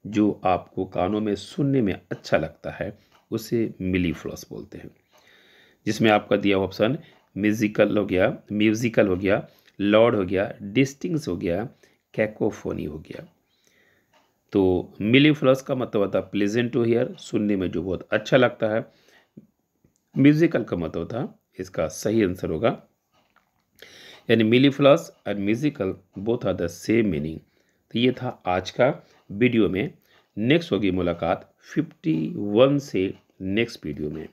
जो आपको कानों में सुनने में अच्छा लगता है उसे मेलीफोलस बोलते हैं। जिसमें आपका दिया ऑप्शन म्यूजिकल हो गया, म्यूजिकल हो गया, लॉर्ड हो गया, डिस्टिंग्स हो गया, कैकोफोनी हो गया। तो मेलीफोलस का मतलब होता है प्लेजेंट टू हियर, सुनने में जो बहुत अच्छा लगता है। म्यूजिकल का मतलब था, इसका सही आंसर होगा, यानी मेलीफोलस और musical both are the same meaning. तो ये था आज का वीडियो में। नेक्स्ट होगी मुलाकात 51 से नेक्स्ट वीडियो में।